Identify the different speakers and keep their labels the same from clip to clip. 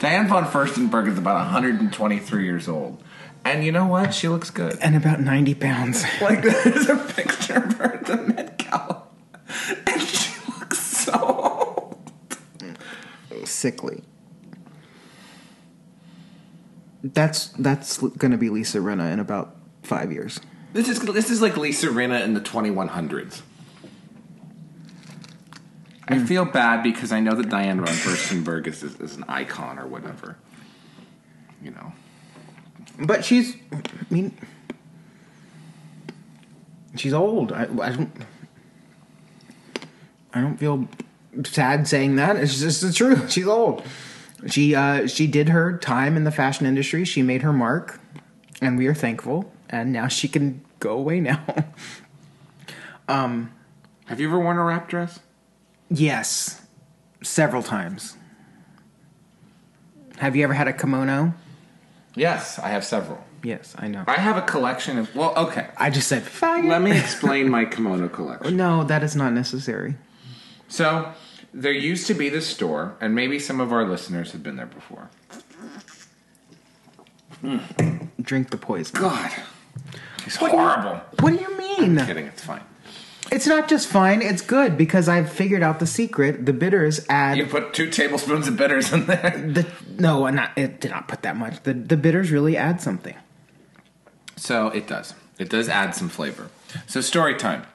Speaker 1: Diane von Furstenberg is about 123 years old. And you know what? She looks good.
Speaker 2: And about 90 pounds.
Speaker 1: Like, there's a picture of her at the Met Gala. And she looks so old.
Speaker 2: Sickly. That's going to be Lisa Rinna in about 5 years.
Speaker 1: This is like Lisa Rinna in the 2100s. I feel bad because I know that Diane von Furstenberg is an icon or whatever. You know.
Speaker 2: But she's old. I don't feel sad saying that. It's just the truth. She's old. She did her time in the fashion industry. She made her mark, and we are thankful. And now she can go away now.
Speaker 1: Have you ever worn a wrap dress?
Speaker 2: Yes, several times. Have you ever had a kimono?
Speaker 1: Yes, I have several.
Speaker 2: Yes, I know.
Speaker 1: I have a collection of... Well, okay.
Speaker 2: I just said faggot.
Speaker 1: Let me explain my kimono collection.
Speaker 2: No, that is not necessary.
Speaker 1: So, there used to be this store, and maybe some of our listeners have been there before.
Speaker 2: Drink the poison.
Speaker 1: God. It's horrible.
Speaker 2: What do you mean?
Speaker 1: I'm kidding, it's fine.
Speaker 2: It's not just fine, it's good, because I've figured out the secret. The bitters add...
Speaker 1: You put 2 tablespoons of bitters in there?
Speaker 2: It did not put that much. The bitters really add something.
Speaker 1: So, it does. It does add some flavor. So, story time.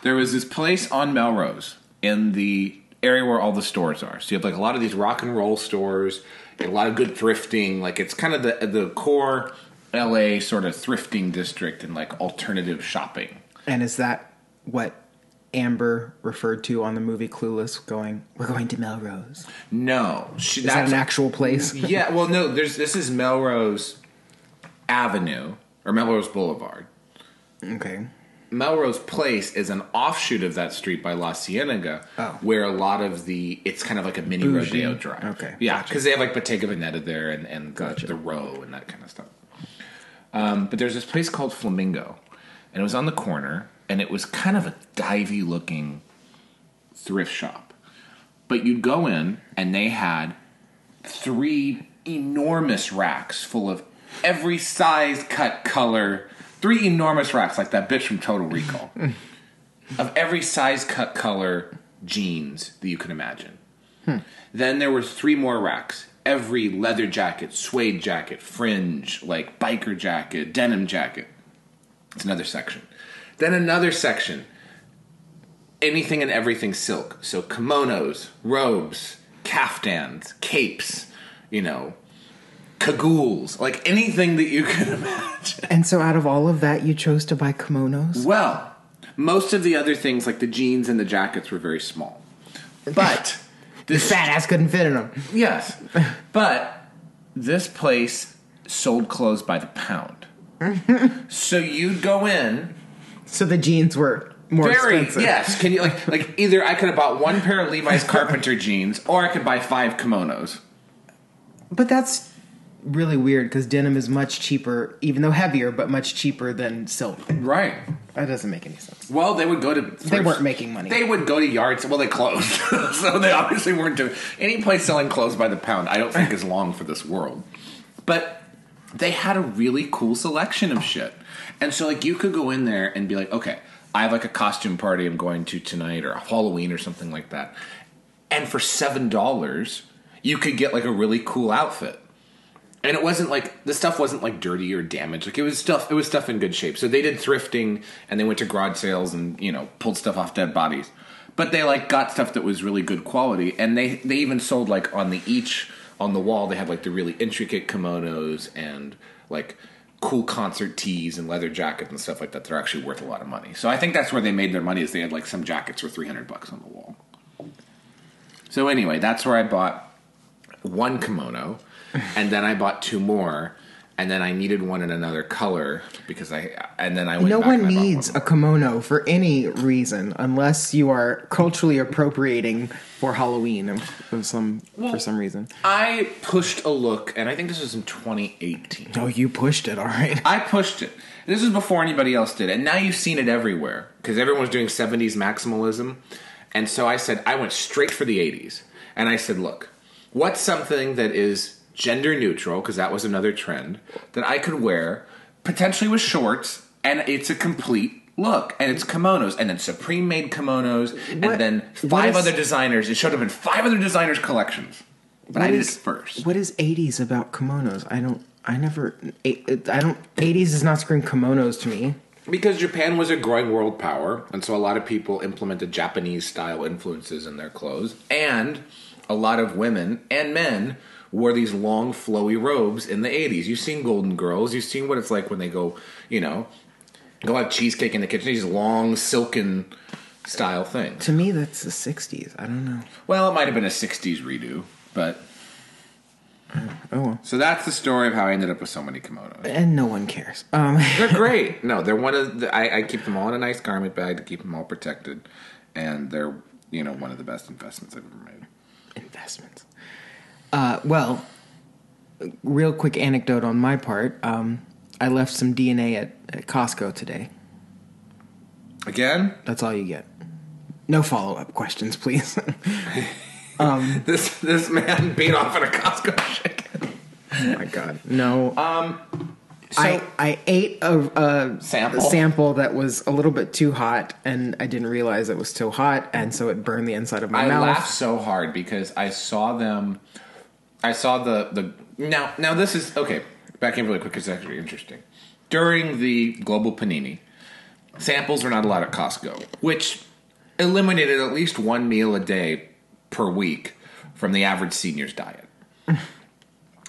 Speaker 1: There was this place on Melrose in the area where all the stores are. So, you have like a lot of these rock and roll stores, a lot of good thrifting. Like, it's kind of the core LA sort of thrifting district and like alternative shopping.
Speaker 2: And is that what Amber referred to on the movie Clueless, going, "We're going to Melrose"?
Speaker 1: No.
Speaker 2: Is that an actual place?
Speaker 1: Yeah, well, no, this is Melrose Avenue, or Melrose Boulevard.
Speaker 2: Okay.
Speaker 1: Melrose Place is an offshoot of that street by La Cienega, where a lot of it's kind of like a mini
Speaker 2: Bougie.
Speaker 1: rodeo drive.
Speaker 2: Okay.
Speaker 1: Yeah, because they have like Bottega Veneta there and the Row and that kind of stuff. But there's this place called Flamingo, and it was on the corner, and it was kind of a divey looking thrift shop. But you'd go in, and they had 3 enormous racks full of every size, cut, color. 3 enormous racks, like that bitch from Total Recall. Of every size, cut, color jeans that you can imagine. Then there were 3 more racks. Every leather jacket, suede jacket, fringe, like biker jacket, denim jacket. It's another section. Then another section. Anything and everything silk. So kimonos, robes, caftans, capes, cagoules, like anything that you can imagine.
Speaker 2: And so out of all of that, you chose to buy kimonos?
Speaker 1: Well, most of the other things, like the jeans and the jackets, were very small. But
Speaker 2: this fat ass couldn't fit in them.
Speaker 1: Yes. But this place sold clothes by the pound. So you'd go in.
Speaker 2: So the jeans were more expensive.
Speaker 1: Yes. Can you like either I could have bought 1 pair of Levi's Carpenter jeans, or I could buy 5 kimonos.
Speaker 2: But that's really weird, because denim is much cheaper, even though heavier, but much cheaper than silk.
Speaker 1: Right.
Speaker 2: That doesn't make any sense.
Speaker 1: Well, they would go to...
Speaker 2: They weren't making money.
Speaker 1: They would go to yards... Well, they closed. So they obviously weren't doing... Any place selling clothes by the pound, I don't think is long for this world. But they had a really cool selection of shit. And so, you could go in there and be like, okay, I have, a costume party I'm going to tonight, or Halloween or something like that. And for $7, you could get, a really cool outfit. And it wasn't the stuff wasn't dirty or damaged. It was stuff in good shape. So they did thrifting, and they went to garage sales and, pulled stuff off dead bodies. But they got stuff that was really good quality, and they even sold on the wall they had the really intricate kimonos and cool concert tees and leather jackets and stuff like that. They're actually worth a lot of money. So I think that's where they made their money, is they had some jackets for $300 on the wall. So anyway, that's where I bought 1 kimono. And then I bought 2 more, and then I needed one in another color because I went
Speaker 2: No
Speaker 1: back
Speaker 2: one
Speaker 1: and I bought
Speaker 2: needs
Speaker 1: one.
Speaker 2: a kimono for any reason unless you are culturally appropriating for Halloween for some reason.
Speaker 1: I pushed a look, and I think this was in 2018.
Speaker 2: Oh, you pushed it, all right.
Speaker 1: I pushed it. This was before anybody else did, and now you've seen it everywhere because everyone was doing 70s maximalism. And so I said, I went straight for the 80s. And I said, look, what's something that is gender neutral, because that was another trend, that I could wear, potentially with shorts, and it's a complete look. And it's kimonos, and then Supreme made kimonos, and then five other designers. It showed up in 5 other designers' collections. But I did it first.
Speaker 2: What is 80s about kimonos? 80s does not scream kimonos to me.
Speaker 1: Because Japan was a growing world power, and so a lot of people implemented Japanese-style influences in their clothes, and a lot of women and men wore these long, flowy robes in the 80s. You've seen Golden Girls. You've seen what it's like when they go, go have cheesecake in the kitchen. These long, silken style things.
Speaker 2: To me, that's the 60s. I don't know.
Speaker 1: Well, it might have been a 60s redo, but...
Speaker 2: Oh, well.
Speaker 1: So that's the story of how I ended up with so many kimonos.
Speaker 2: And no one cares.
Speaker 1: They're great. No, they're one of the... I keep them all in a nice garment bag to keep them all protected. And they're, one of the best investments I've ever made.
Speaker 2: Investments. Well, real quick anecdote on my part. I left some DNA at Costco today.
Speaker 1: Again?
Speaker 2: That's all you get. No follow-up questions, please.
Speaker 1: This man beat off at a Costco chicken.
Speaker 2: Oh my god. No.
Speaker 1: So
Speaker 2: I ate a
Speaker 1: sample?
Speaker 2: sample that was a little bit too hot, and I didn't realize it was too hot, and so it burned the inside of my mouth.
Speaker 1: I laughed so hard because I saw them. I saw the now this is okay. Back in really quick, it's actually interesting. During the global panini, samples were not allowed at Costco, which eliminated at least one meal a day per week from the average senior's diet.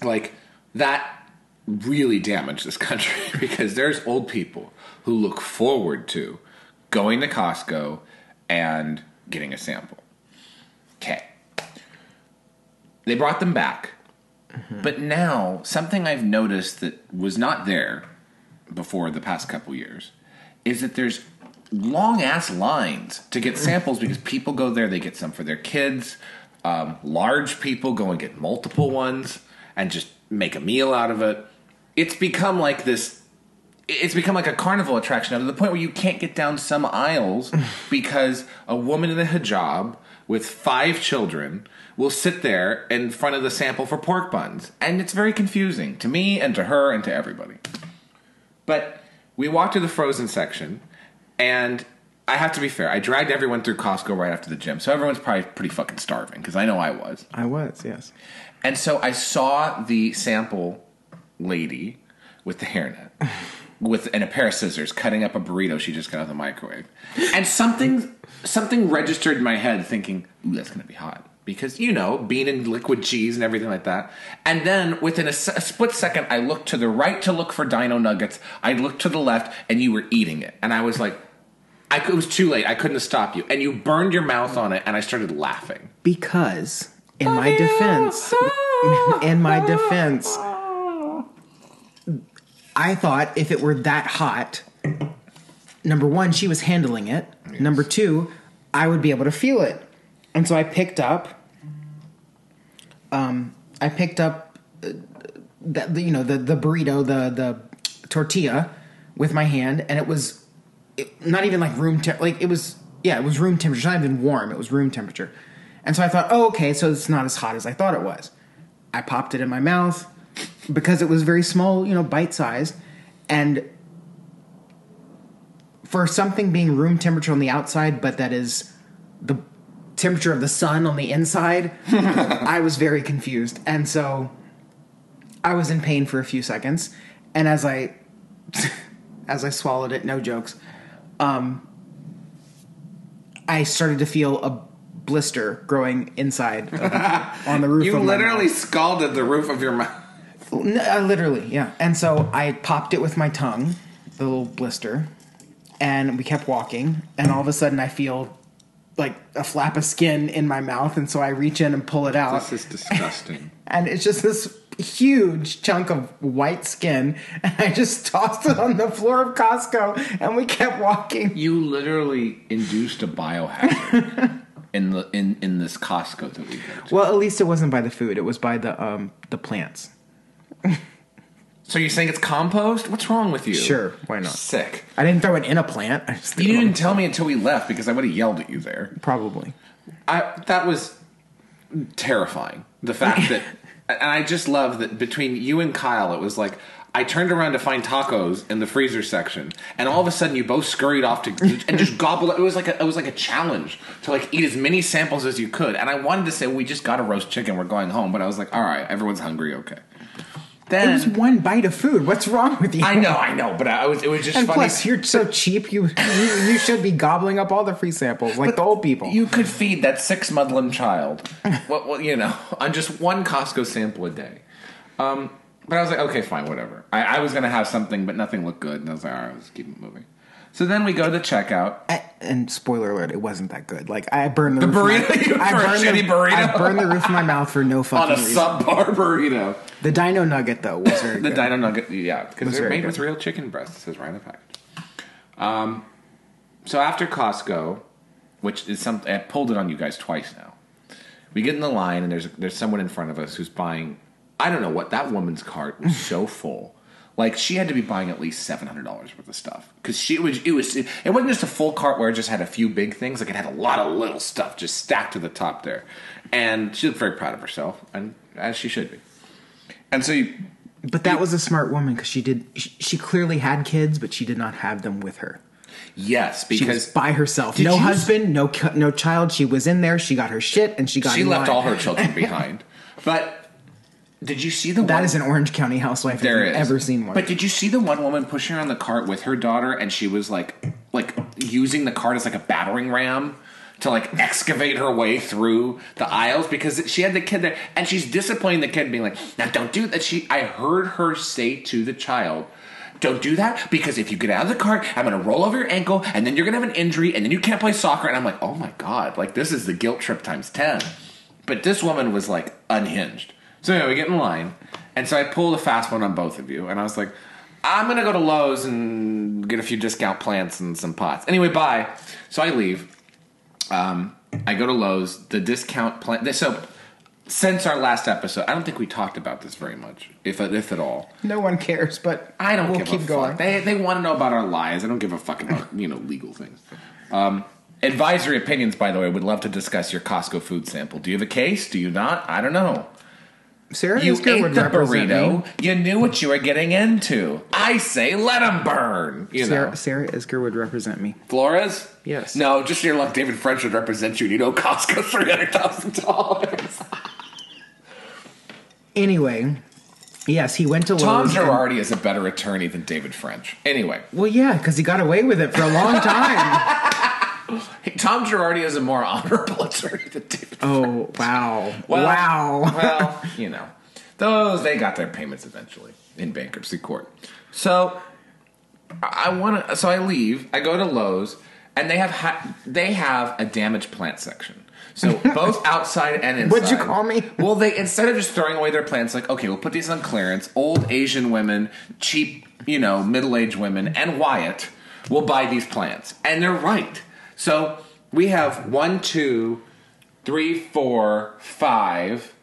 Speaker 1: Like, that really damaged this country because there's old people who look forward to going to Costco and getting a sample. Okay. They brought them back. Mm-hmm. But now, something I've noticed that was not there before the past couple years is that there's long-ass lines to get samples because people go there, they get some for their kids. Large people go and get multiple ones and just make a meal out of it. It's become like this... It's become like a carnival attraction to the point where you can't get down some aisles because a woman in a hijab with 5 children will sit there in front of the sample for pork buns. And it's very confusing to me and to her and to everybody. But we walked to the frozen section, and I have to be fair. I dragged everyone through Costco right after the gym, so everyone's probably pretty fucking starving, because I know I was.
Speaker 2: I was, yes.
Speaker 1: And so I saw the sample lady with the hairnet and a pair of scissors cutting up a burrito she just got out of the microwave. And something registered in my head thinking, ooh, that's going to be hot. Because, being in liquid cheese and everything like that. And then, within a split second, I looked to the right to look for Dino Nuggets. I looked to the left, and you were eating it. And I was like, it was too late. I couldn't have stopped you. And you burned your mouth on it, and I started laughing.
Speaker 2: Because, in my defense, I thought if it were that hot, number one, she was handling it. Yes. Number two, I would be able to feel it. And so I picked up the burrito, the tortilla with my hand, and it was not even like room temperature. It was room temperature. It's not even warm. It was room temperature. And so I thought, oh, okay, so it's not as hot as I thought it was. I popped it in my mouth because it was very small, bite size, and for something being room temperature on the outside, but that is the temperature of the sun on the inside, I was very confused. And so I was in pain for a few seconds. And as I swallowed it, no jokes, I started to feel a blister growing inside on the roof of my mouth. You
Speaker 1: literally scalded the roof of your mouth.
Speaker 2: Literally, yeah. And so I popped it with my tongue, the little blister, and we kept walking. And all of a sudden I feel like a flap of skin in my mouth, and so I reach in and pull it out.
Speaker 1: This is disgusting.
Speaker 2: And it's just this huge chunk of white skin, and I just tossed it on the floor of Costco, and we kept walking.
Speaker 1: You literally induced a biohazard in this Costco that we went to.
Speaker 2: Well, at least it wasn't by the food; it was by the plants.
Speaker 1: So you're saying it's compost? What's wrong with you?
Speaker 2: Sure, why not?
Speaker 1: Sick.
Speaker 2: I didn't throw it in a plant.
Speaker 1: You didn't tell me until we left because I would have yelled at you there.
Speaker 2: Probably.
Speaker 1: That was terrifying. The fact that And I just love that between you and Kyle, it was like I turned around to find tacos in the freezer section, and all of a sudden you both scurried off to and just gobbled. It was like a challenge to like eat as many samples as you could. And I wanted to say we just got a roast chicken, we're going home, but I was like, all right, everyone's hungry, okay. Then,
Speaker 2: it was one bite of food. What's wrong with you?
Speaker 1: I know, but it was just
Speaker 2: and
Speaker 1: funny.
Speaker 2: Plus, you're so cheap. You should be gobbling up all the free samples like the old people.
Speaker 1: You could feed that 6 Muslim child, on just one Costco sample a day. But I was like, okay, fine, whatever. I was going to have something, but nothing looked good. And I was like, all right, let's keep it moving. So then we go to the checkout.
Speaker 2: And spoiler alert, it wasn't that good. Like, I burned the
Speaker 1: burrito. Burrito?
Speaker 2: I burned the roof of my mouth for no fucking reason.
Speaker 1: On a subpar burrito.
Speaker 2: The Dino Nugget, though, was very good.
Speaker 1: The Dino Nugget, yeah. Because they're made with real chicken breasts. It says right on the package. So after Costco, which is something... I pulled it on you guys twice now. We get in the line, and there's someone in front of us who's buying... I don't know what, that woman's cart was so full. Like, she had to be buying at least $700 worth of stuff. Because it wasn't just a full cart where it just had a few big things. Like, it had a lot of little stuff just stacked to the top there. And she looked very proud of herself, and as she should be. And so
Speaker 2: But that was a smart woman, because she clearly had kids, but she did not have them with her.
Speaker 1: Yes, because...
Speaker 2: She was by herself. No husband, no child. She was in there. She got her shit, and she left
Speaker 1: all her children behind. But... Did you see the one?
Speaker 2: That is an Orange County housewife. There is. Ever seen one?
Speaker 1: But did you see the one woman pushing around the cart with her daughter, and she was like using the cart as like a battering ram to like excavate her way through the aisles because she had the kid there, and she's disciplining the kid, being like, "Now don't do that." I heard her say to the child, "Don't do that because if you get out of the cart, I'm going to roll over your ankle, and then you're going to have an injury, and then you can't play soccer." And I'm like, "Oh my god! Like this is the guilt trip times 10." But this woman was like unhinged. So anyway, we get in line, and so I pulled a fast one on both of you, and I was like, I'm going to go to Lowe's and get a few discount plants and some pots. Anyway, bye. So I leave. I go to Lowe's. The discount plant... So since our last episode, I don't think we talked about this very much, if at all.
Speaker 2: No one cares, but
Speaker 1: I don't give a fuck. Going. They want to know about our lives. I don't give a fuck about, legal things. Advisory opinions, by the way, would love to discuss your Costco food sample. Do you have a case? Do you not? I don't know.
Speaker 2: Sarah
Speaker 1: you
Speaker 2: Isker
Speaker 1: ate
Speaker 2: would
Speaker 1: the
Speaker 2: represent
Speaker 1: burrito.
Speaker 2: Me.
Speaker 1: You knew what you were getting into. I say let them burn.
Speaker 2: Sarah Isker would represent me.
Speaker 1: Flores?
Speaker 2: Yes.
Speaker 1: No, just your luck. David French would represent you. You know Costco $300,000.
Speaker 2: Anyway, yes, he went to
Speaker 1: Tom
Speaker 2: Lowe's.
Speaker 1: Girardi is a better attorney than David French. Anyway.
Speaker 2: Well, yeah, because he got away with it for a long time.
Speaker 1: Tom Girardi is a more honorable attorney than David French.
Speaker 2: Oh, wow.
Speaker 1: Well, they got their payments eventually in bankruptcy court. So I leave, I go to Lowe's, and they have a damaged plant section. So both outside and inside.
Speaker 2: What'd you call me?
Speaker 1: Well, they, instead of just throwing away their plants, like, okay, we'll put these on clearance. Old Asian women, cheap, middle-aged women, and Wyatt will buy these plants. And they're right. So we have 1, 2, 3, 4, 5,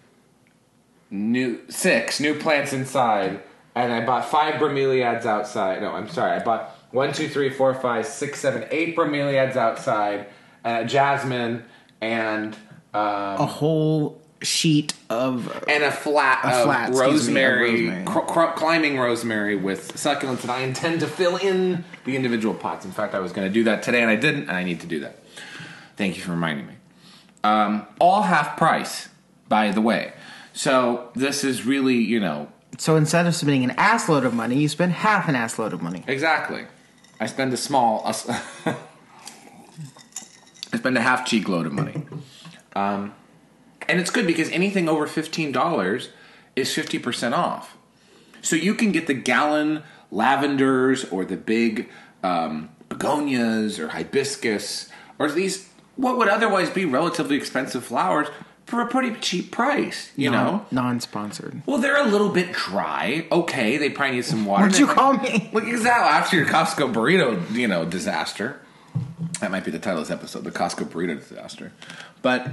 Speaker 1: 6 new plants inside. And I bought 5 bromeliads outside. No, I'm sorry. I bought 1, 2, 3, 4, 5, 6, 7, 8 bromeliads outside. Jasmine and...
Speaker 2: a whole sheet of...
Speaker 1: And a flat of rosemary. Climbing rosemary with succulents. And I intend to fill in the individual pots. In fact, I was going to do that today, and I didn't. And I need to do that. Thank you for reminding me. All half price, by the way. So this is really,
Speaker 2: So instead of spending an assload of money, you spend half an assload of money.
Speaker 1: Exactly. I spend I spend a half cheek load of money. And it's good because anything over $15 is 50% off. So you can get the gallon lavenders or the big begonias or hibiscus or these, what would otherwise be relatively expensive flowers for a pretty cheap price, you know?
Speaker 2: Non-sponsored.
Speaker 1: Well, they're a little bit dry. Okay, they probably need some water.
Speaker 2: What'd you call me?
Speaker 1: Look, exactly. After your Costco burrito, disaster. That might be the title of this episode, the Costco burrito disaster. But,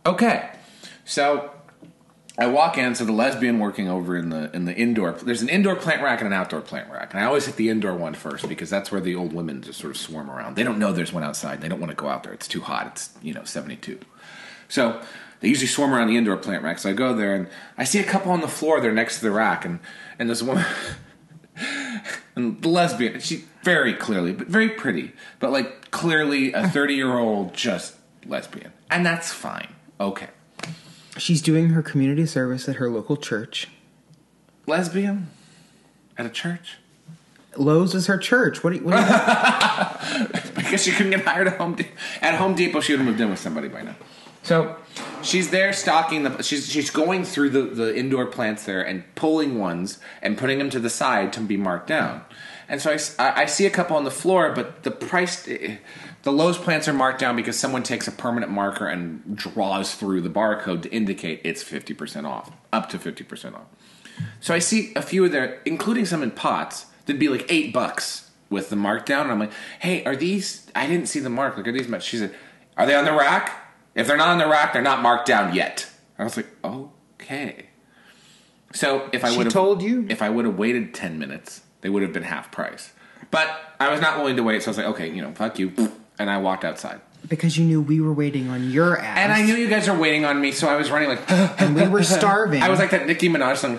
Speaker 1: okay. So I walk in, so the lesbian working over in the indoor, there's an indoor plant rack and an outdoor plant rack. And I always hit the indoor one first because that's where the old women just sort of swarm around. They don't know there's one outside. They don't want to go out there. It's too hot. It's, 72. So They usually swarm around the indoor plant rack. So I go there and I see a couple on the floor there next to the rack, and there's a woman, and the lesbian. She very clearly, but very pretty, but like clearly a 30-year-old just lesbian, and that's fine. Okay,
Speaker 2: She's doing her community service at her local church.
Speaker 1: lesbian at a church.
Speaker 2: Lowe's is her church. What do you
Speaker 1: Because she couldn't get hired at Home Depot. At Home Depot, she would have moved in with somebody by now. So she's there stocking the. She's going through the indoor plants there and pulling ones and putting them to the side to be marked down. And so I see a couple on the floor, but the price, the Lowe's plants are marked down because someone takes a permanent marker and draws through the barcode to indicate it's 50% off, up to 50% off. So I see a few of there, including some in pots. That'd be like $8 with the mark down, and I'm like, "Hey, are these? I didn't see the mark. Like, are these much?" She said, "Are they on the rack? If they're not on the rack, they're not marked down yet." I was like, "Okay." So if I would have
Speaker 2: told you,
Speaker 1: if I would have waited 10 minutes, they would have been half price. But I was not willing to wait, so I was like, "Okay, fuck you," and I walked outside.
Speaker 2: because you knew we were waiting on your ass.
Speaker 1: And I knew you guys were waiting on me, so I was running like,
Speaker 2: and we were starving.
Speaker 1: I was like that Nicki Minaj song.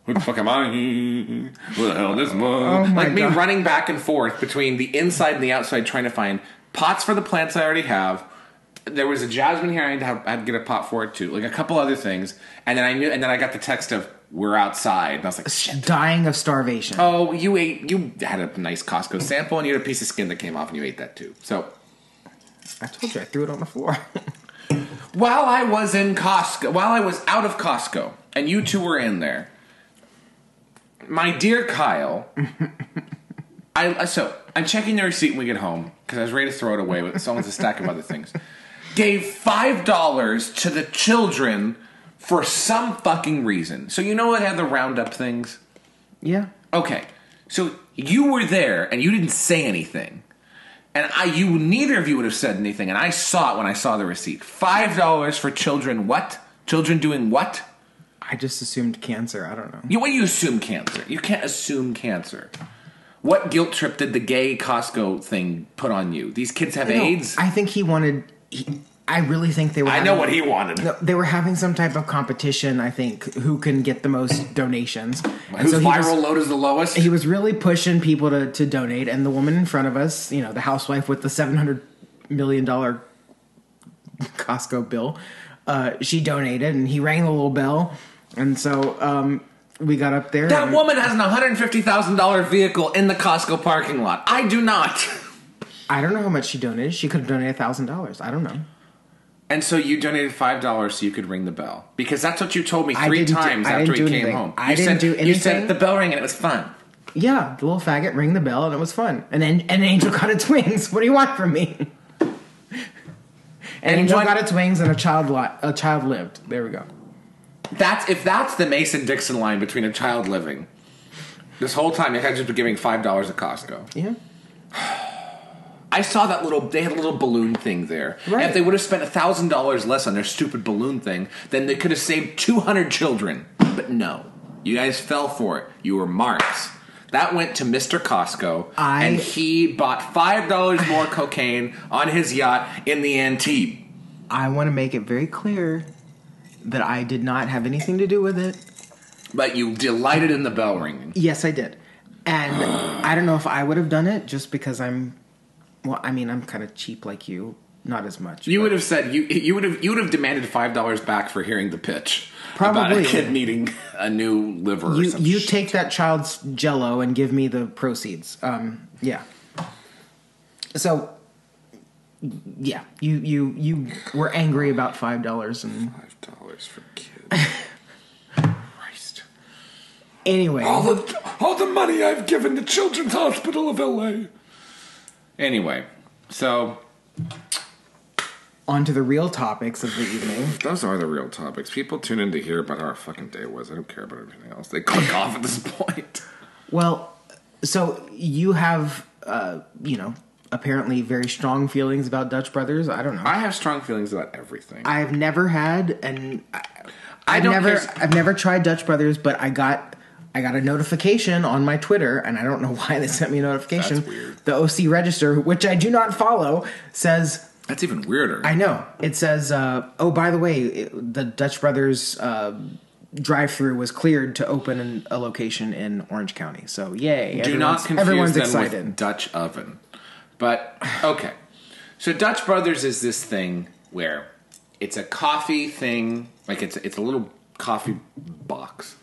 Speaker 1: Who the fuck am I? Who the hell is this?
Speaker 2: Oh my
Speaker 1: like me
Speaker 2: God.
Speaker 1: running back and forth between the inside and the outside trying to find pots for the plants I already have. There was a jasmine here. I had to get a pot for it too. Like a couple other things. And then I got the text of, "We're outside." And I was like, shit.
Speaker 2: dying of starvation.
Speaker 1: Oh, you had a nice Costco sample and you had a piece of skin that came off and you ate that too. So
Speaker 2: I told you, I threw it on the floor.
Speaker 1: while I was out of Costco and you two were in there, my dear Kyle, I'm checking the receipt when we get home because I was ready to throw it away, but so was a stack of other things. Gave $5 to the children for some fucking reason. So they have the roundup things.
Speaker 2: Yeah.
Speaker 1: Okay, so you were there and you didn't say anything, and neither of you would have said anything, and I saw it when I saw the receipt. $5 for children. What? Children doing what?
Speaker 2: I just assumed cancer. I don't know.
Speaker 1: What do you assume cancer? You can't assume cancer. What guilt trip did the gay Costco thing put on you? These kids have AIDS?
Speaker 2: I think he wanted... I really think they were...
Speaker 1: I know what he wanted.
Speaker 2: No, they were having some type of competition, I think, who can get the most donations.
Speaker 1: Whose viral load is the lowest?
Speaker 2: He was really pushing people to donate, and the woman in front of us, the housewife with the $700 million Costco bill, she donated, and he rang the little bell, and so we got up there.
Speaker 1: That woman has an $150,000 vehicle in the Costco parking lot. I do not.
Speaker 2: I don't know how much she donated. She could have donated $1,000. I don't know.
Speaker 1: And so you donated $5 so you could ring the bell. Because that's what you told me three times after we came home.
Speaker 2: I didn't do anything.
Speaker 1: You said the bell rang and it was fun.
Speaker 2: Yeah, the little faggot rang the bell and it was fun. And then an angel got its wings. What do you want from me? An angel got its wings and a child lived. There we go.
Speaker 1: If that's the Mason-Dixon line between a child living. This whole time, you had just been giving $5 at Costco.
Speaker 2: Yeah.
Speaker 1: I saw they had a little balloon thing there.
Speaker 2: Right.
Speaker 1: And if they would have spent $1,000 less on their stupid balloon thing, then they could have saved 200 children. But no. You guys fell for it. You were marks. That went to Mr. Costco, and he bought $5 more cocaine on his yacht in the Antibes.
Speaker 2: I want to make it very clear that I did not have anything to do with it.
Speaker 1: But you delighted in the bell ringing.
Speaker 2: Yes, I did. And I don't know if I would have done it just because I'm kind of cheap like you. Not as much.
Speaker 1: You would have said you would have demanded $5 back for hearing the pitch.
Speaker 2: Probably.
Speaker 1: About a kid needing a new liver or something.
Speaker 2: You take that child's Jello and give me the proceeds. Yeah. So, yeah, you were angry about $5 and
Speaker 1: $5 for kids. Christ.
Speaker 2: Anyway,
Speaker 1: all the money I've given to Children's Hospital of LA. Anyway, so
Speaker 2: on to the real topics of the evening.
Speaker 1: Those are the real topics. People tune in to hear about how our fucking day was. I don't care about everything else. They click off at this point.
Speaker 2: Well, so you have, apparently very strong feelings about Dutch Brothers. I don't know.
Speaker 1: I have strong feelings about everything.
Speaker 2: I've never had, and I've never tried Dutch Brothers, but I got a notification on my Twitter, and I don't know why they sent me a notification.
Speaker 1: That's weird.
Speaker 2: The OC Register, which I do not follow, says
Speaker 1: That's even weirder.
Speaker 2: I know. It says, oh, by the way, the Dutch Brothers drive-through was cleared to open a location in Orange County. So, yay.
Speaker 1: Do not confuse
Speaker 2: everyone's
Speaker 1: them
Speaker 2: excited.
Speaker 1: with Dutch oven. But, okay. So Dutch Brothers is this thing where it's a coffee thing. Like, it's a little coffee box.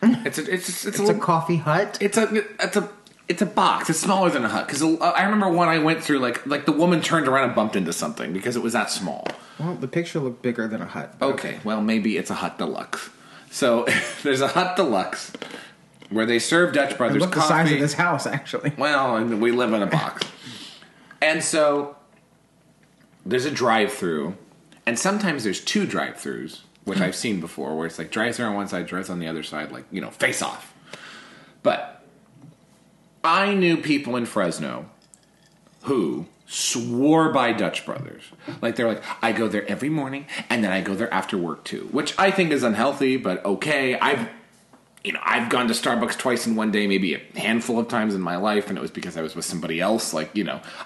Speaker 1: It's
Speaker 2: a coffee hut?
Speaker 1: It's a box. It's smaller than a hut. Because I remember when I went through, like the woman turned around and bumped into something because it was that small.
Speaker 2: Well, the picture looked bigger than a hut.
Speaker 1: Okay, well, maybe it's a hut deluxe. So there's a hut deluxe where they serve Dutch Brothers
Speaker 2: look
Speaker 1: coffee.
Speaker 2: The size of this house, actually.
Speaker 1: Well, and we live in a box. And so there's a drive-through, and sometimes there's two drive-throughs, which I've seen before, where it's like drive-through on one side, drive-through on the other side, like, face off. But I knew people in Fresno who swore by Dutch Brothers. Like, they're like, I go there every morning, and then I go there after work, too. Which I think is unhealthy, but okay. I've gone to Starbucks twice in one day, maybe a handful of times in my life, and it was because I was with somebody else. Like,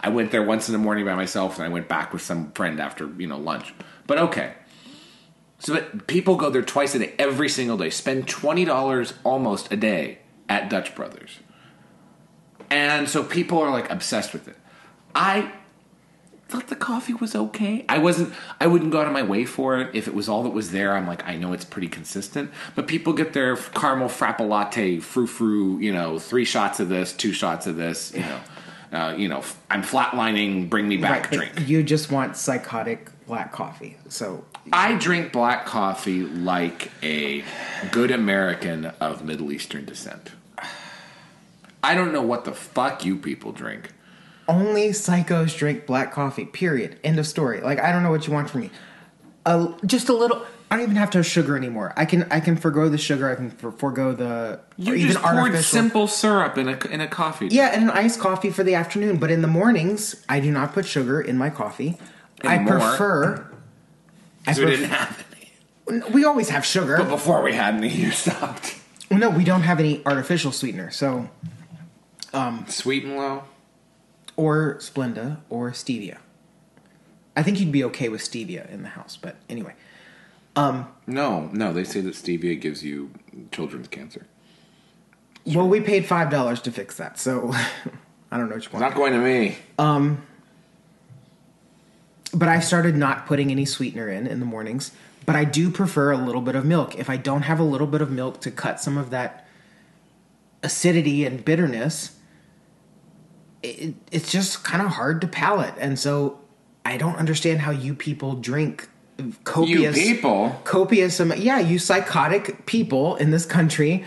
Speaker 1: I went there once in the morning by myself, and I went back with some friend after, lunch. But okay. So but people go there twice a day, every single day. Spend $20 almost a day at Dutch Brothers. And so people are, like, obsessed with it. I thought the coffee was okay. I wouldn't go out of my way for it. If it was all that was there, I'm like, I know it's pretty consistent. But people get their caramel frappe latte, frou-frou, 3 shots of this, 2 shots of this, I'm flatlining, bring me back drink.
Speaker 2: You just want psychotic black coffee. So
Speaker 1: I drink black coffee like a good American of Middle Eastern descent. I don't know what the fuck you people drink.
Speaker 2: Only psychos drink black coffee, period. End of story. Like, I don't know what you want from me. Just a little. I don't even have to have sugar anymore. I can forgo the sugar. I can forgo the.
Speaker 1: You just poured simple syrup in a coffee.
Speaker 2: Yeah, and an iced coffee for the afternoon. But in the mornings, I do not put sugar in my coffee.
Speaker 1: Anymore.
Speaker 2: I prefer.
Speaker 1: Because we didn't have any.
Speaker 2: We always have sugar.
Speaker 1: But before we had any, you stopped.
Speaker 2: No, we don't have any artificial sweetener. So.
Speaker 1: Sweet and low?
Speaker 2: Or Splenda, or stevia. I think you'd be okay with stevia in the house, but anyway.
Speaker 1: No, they say that stevia gives you children's cancer.
Speaker 2: Well, we paid $5 to fix that, so I don't know what you want.
Speaker 1: It's not going to me.
Speaker 2: But I started not putting any sweetener in the mornings, but I do prefer a little bit of milk. If I don't have a little bit of milk to cut some of that acidity and bitterness, it's just kind of hard to palate. And so I don't understand how you people drink copious...
Speaker 1: You people?
Speaker 2: Copious... Yeah, you psychotic people in this country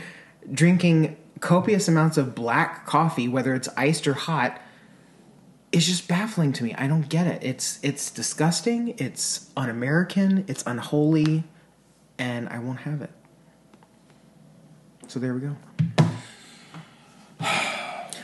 Speaker 2: drinking copious amounts of black coffee, whether it's iced or hot, is just baffling to me. I don't get it. It's disgusting. It's un-American. It's unholy. And I won't have it. So there we go.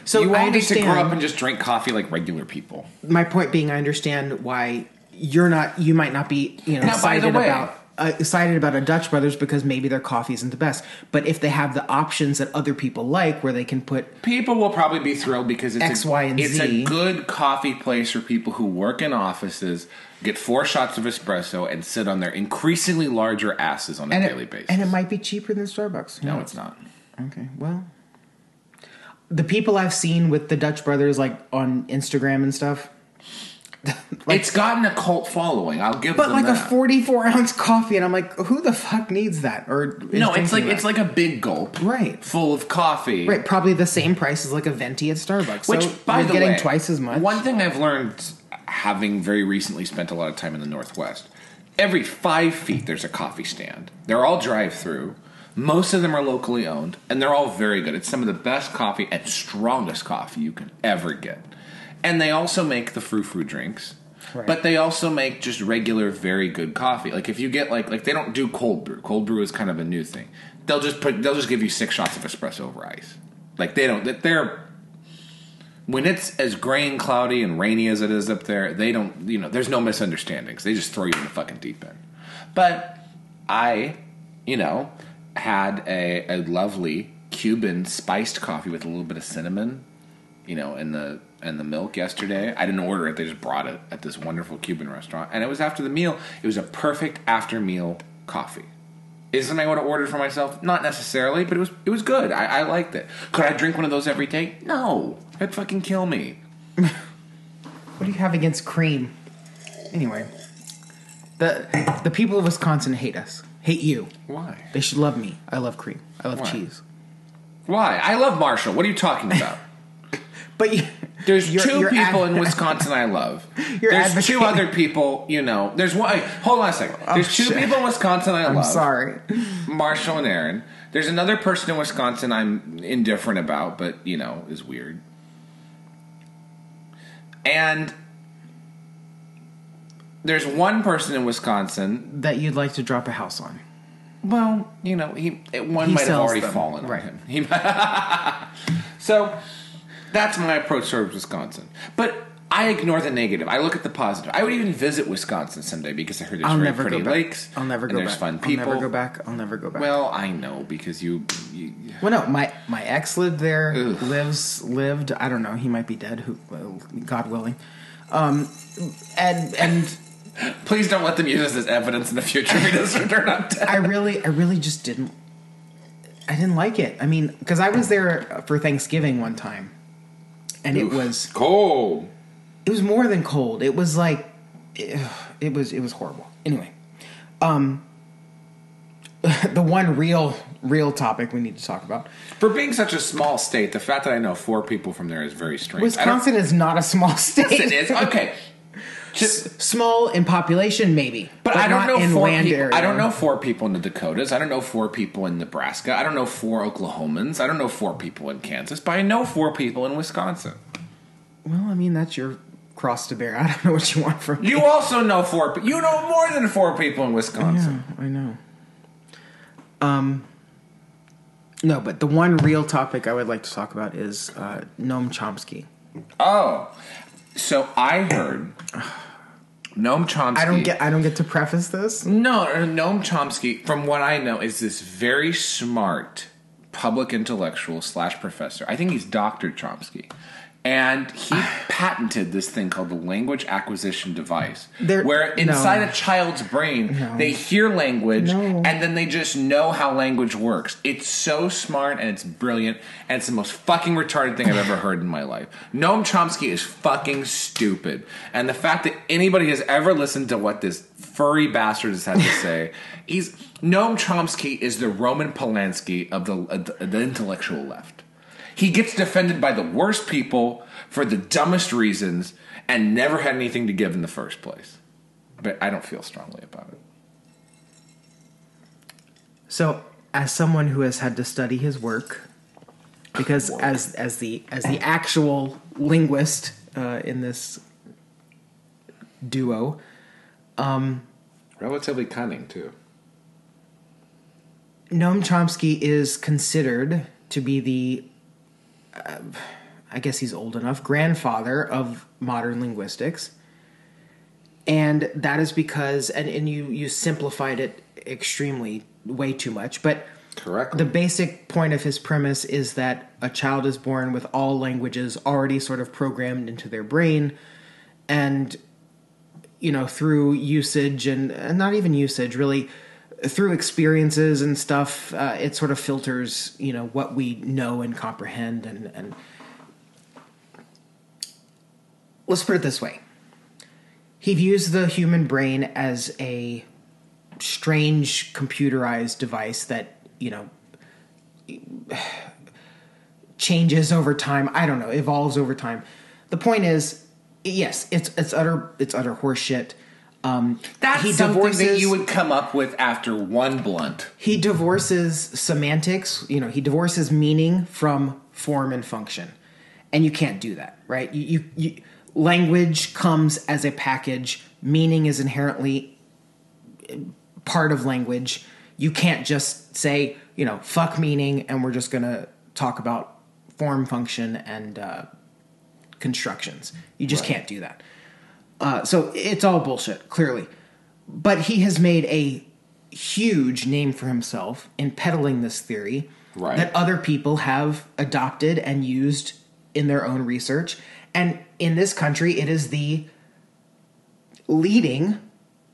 Speaker 2: So
Speaker 1: you all
Speaker 2: I
Speaker 1: need
Speaker 2: understand,
Speaker 1: to grow up and just drink coffee like regular people.
Speaker 2: My point being, I understand why you might not be, excited about a Dutch Brothers because maybe their coffee isn't the best. But if they have the options that other people like, where they can put
Speaker 1: people will probably be thrilled because it's
Speaker 2: X, Y, and
Speaker 1: it's
Speaker 2: Z.
Speaker 1: a good coffee place for people who work in offices, get 4 shots of espresso, and sit on their increasingly larger asses on a daily basis.
Speaker 2: And it might be cheaper than Starbucks.
Speaker 1: No, it's not.
Speaker 2: Okay, well. The people I've seen with the Dutch Brothers, like, on Instagram and stuff...
Speaker 1: it's gotten a cult following. I'll give them that.
Speaker 2: But like a 44-ounce coffee, and I'm like, who the fuck needs that? Or
Speaker 1: no, it's like a big gulp,
Speaker 2: right,
Speaker 1: full of coffee,
Speaker 2: right? Probably the same price as like a venti at Starbucks.
Speaker 1: Which,
Speaker 2: so
Speaker 1: by the way,
Speaker 2: getting twice as much.
Speaker 1: One thing I've learned, having very recently spent a lot of time in the Northwest, every 5 feet there's a coffee stand. They're all drive-through. Most of them are locally owned, and they're all very good. It's some of the best coffee and strongest coffee you can ever get. And they also make the frou-frou drinks. Right. But they also make just regular, very good coffee. Like if you get like they don't do cold brew. Cold brew is kind of a new thing. They'll just give you 6 shots of espresso over ice. Like they're when it's as gray and cloudy and rainy as it is up there, they don't, there's no misunderstandings. They just throw you in the fucking deep end. But I, had a lovely Cuban spiced coffee with a little bit of cinnamon in the milk yesterday. I didn't order it; they just brought it at this wonderful Cuban restaurant, and it was after the meal. It was a perfect after meal coffee. Is it something I would have ordered for myself? Not necessarily, but it was good. I liked it. Could I drink one of those every day? No, it'd fucking kill me.
Speaker 2: What do you have against cream? Anyway, the people of Wisconsin hate us. Hate you.
Speaker 1: Why?
Speaker 2: They should love me. I love cream. I love
Speaker 1: Why?
Speaker 2: cheese.
Speaker 1: Why? I love Marshall. What are you talking about?
Speaker 2: But
Speaker 1: there's two people in Wisconsin I love. There's two other people, There's one. Hold on a second. There's two people in Wisconsin I love.
Speaker 2: I'm sorry.
Speaker 1: Marshall and Aaron. There's another person in Wisconsin I'm indifferent about, but, is weird. And there's one person in Wisconsin
Speaker 2: that you'd like to drop a house on.
Speaker 1: Well, one might have already fallen on him. So that's my approach towards Wisconsin. But I ignore the negative. I look at the positive. I would even visit Wisconsin someday because I heard there's very pretty lakes.
Speaker 2: I'll never go back.
Speaker 1: There's fun people.
Speaker 2: I'll never go back.
Speaker 1: Well, I know because you
Speaker 2: Well, no, my ex lived there. Lived. I don't know. He might be dead. God willing. And
Speaker 1: please don't let them use this as evidence in the future. He doesn't turn up dead.
Speaker 2: I really just didn't. I didn't like it. I mean, because I was there for Thanksgiving one time, and it was
Speaker 1: cold.
Speaker 2: It was more than cold. It was like it was horrible. Anyway, the one real topic we need to talk about.
Speaker 1: For being such a small state, the fact that I know 4 people from there is very strange.
Speaker 2: Wisconsin is not a small state.
Speaker 1: Yes, it is. Okay.
Speaker 2: Small in population, maybe,
Speaker 1: but I don't know
Speaker 2: in
Speaker 1: 4
Speaker 2: land
Speaker 1: people.
Speaker 2: area.
Speaker 1: I don't know 4 people in the Dakotas. I don't know 4 people in Nebraska. I don't know 4 Oklahomans. I don't know 4 people in Kansas. But I know 4 people in Wisconsin.
Speaker 2: Well, I mean, that's your cross to bear. I don't know what you want from me.
Speaker 1: You also know 4. You know more than 4 people in Wisconsin.
Speaker 2: Yeah, I know. No, but the one real topic I would like to talk about is Noam Chomsky.
Speaker 1: Oh, so I heard Noam Chomsky.
Speaker 2: I don't get to preface this.
Speaker 1: No, Noam Chomsky, from what I know, is this very smart public intellectual / professor. I think he's Dr. Chomsky. And he patented this thing called the language acquisition device, where inside a child's brain, they hear language, and then they just know how language works. It's so smart, and it's brilliant, and it's the most fucking retarded thing I've ever heard in my life. Noam Chomsky is fucking stupid. And the fact that anybody has ever listened to what this furry bastard has had to say, Noam Chomsky is the Roman Polanski of the intellectual left. He gets defended by the worst people for the dumbest reasons and never had anything to give in the first place. But I don't feel strongly about it.
Speaker 2: So, as someone who has had to study his work, because as the actual linguist in this duo,
Speaker 1: relatively cunning too.
Speaker 2: Noam Chomsky is considered to be the I guess he's old enough, grandfather of modern linguistics. And that is because, and you simplified it extremely, way too much, but
Speaker 1: correctly.
Speaker 2: The basic point of his premise is that a child is born with all languages already sort of programmed into their brain, and, through usage and not even usage, really, through experiences and stuff, it sort of filters, what we know and comprehend. And let's put it this way. He views the human brain as a strange computerized device that, changes over time. I don't know, evolves over time. The point is, yes, it's utter horseshit.
Speaker 1: That's something that you would come up with after one blunt.
Speaker 2: He divorces semantics. He divorces meaning from form and function, and you can't do that, right? You language comes as a package. Meaning is inherently part of language. You can't just say, fuck meaning, and we're just going to talk about form, function, and constructions. You just can't do that. So it's all bullshit, clearly. But he has made a huge name for himself in peddling this theory that other people have adopted and used in their own research. And in this country, it is the leading